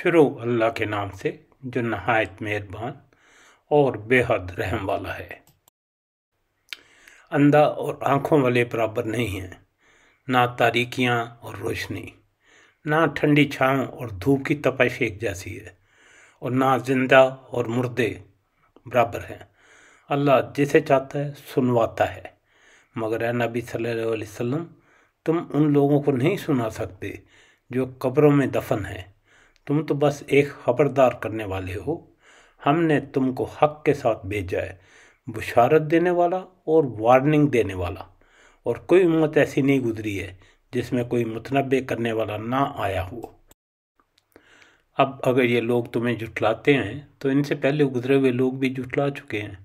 شروع اللہ کے نام سے جو نہایت مہربان اور بے حد رحم والا ہے۔ اندھا اور آنکھوں والے برابر نہیں ہیں، نہ تاریکیاں اور روشنی، نہ ٹھنڈی چھاؤں اور دھوپ کی تپش ایک جیسی ہے، اور نہ زندہ اور مردے برابر ہیں۔ اللہ جسے چاہتا ہے سنواتا ہے، مگر اے نبی صلی اللہ علیہ وسلم، تم ان لوگوں کو نہیں سنا سکتے جو قبروں میں دفن ہیں۔ تم تو بس ایک خبردار کرنے والے ہو۔ ہم نے تم کو حق کے ساتھ بھیجا ہے، بشارت دینے والا اور وارننگ دینے والا، اور کوئی امت ایسی نہیں گزری ہے جس میں کوئی متنبع کرنے والا نہ آیا ہو۔ اب اگر یہ لوگ تمہیں جھٹلاتے ہیں تو ان سے پہلے گزرے ہوئے لوگ بھی جھٹلا چکے ہیں۔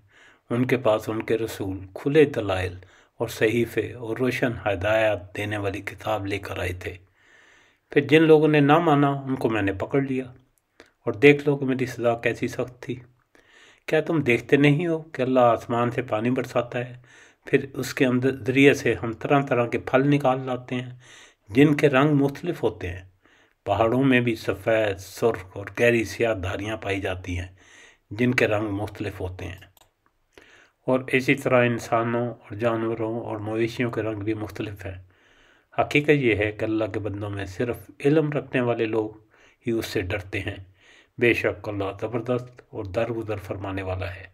ان کے پاس ان کے رسول کھلے دلائل اور صحیفے اور روشن ہدایات دینے والی کتاب لے کر آئے تھے۔ پھر جن لوگوں نے نہ مانا ان کو میں نے پکڑ لیا، اور دیکھ لو کہ میری سزا کیسی سخت تھی۔ کیا تم دیکھتے نہیں ہو کہ اللہ آسمان سے پانی برساتا ہے، پھر اس کے ذریعے سے ہم طرح طرح کے پھل نکال لاتے ہیں جن کے رنگ مختلف ہوتے ہیں۔ پہاڑوں میں بھی سفید، سرخ اور گہری سیاہ دھاریاں پائی جاتی ہیں جن کے رنگ مختلف ہوتے ہیں، اور اسی طرح انسانوں اور جانوروں اور مویشیوں کے رنگ بھی مختلف ہیں۔ حقیقت یہ ہے کہ اللہ کے بندوں میں صرف علم رکھنے والے لوگ ہی اس سے ڈرتے ہیں۔ بے شک اللہ زبردست اور درگزر فرمانے والا ہے۔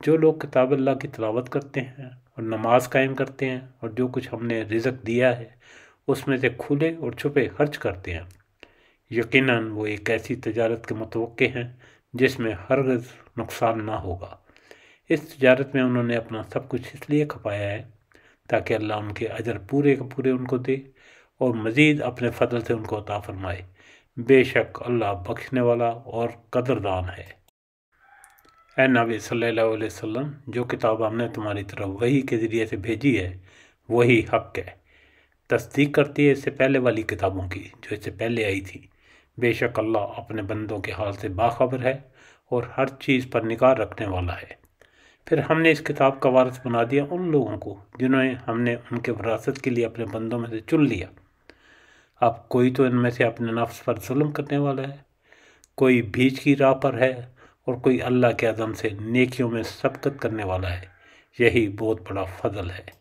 جو لوگ کتاب اللہ کی تلاوت کرتے ہیں اور نماز قائم کرتے ہیں اور جو کچھ ہم نے رزق دیا ہے اس میں سے کھلے اور چھپے خرچ کرتے ہیں، یقیناً وہ ایک ایسی تجارت کے متوقع ہیں جس میں ہرگز نقصان نہ ہوگا۔ اس تجارت میں انہوں نے اپنا سب کچھ اس لیے کھپایا ہے تاکہ اللہ ان کے اجر پورے کے پورے ان کو دے اور مزید اپنے فضل سے ان کو عطا فرمائے۔ بے شک اللہ بخشنے والا اور قدردان ہے۔ اے نبی صلی اللہ علیہ وسلم، جو کتاب ہم نے تمہاری طرف وحی کے ذریعے سے بھیجی ہے وہی حق ہے، تصدیق کرتی ہے اس سے پہلے والی کتابوں کی جو اس سے پہلے آئی تھی۔ بے شک اللہ اپنے بندوں کے حال سے باخبر ہے اور ہر چیز پر نگاہ رکھنے والا ہے۔ پھر ہم نے اس کتاب کا وارث بنا دیا ان لوگوں کو جنہوں نے ہم نے ان کے وراثت کے لیے اپنے بندوں میں سے چن لیا۔ اب کوئی تو ان میں سے اپنے نفس پر ظلم کرنے والا ہے، کوئی بیچ کی راہ پر ہے، اور کوئی اللہ کے عزم سے نیکیوں میں سبقت کرنے والا ہے۔ یہی بہت بڑا فضل ہے۔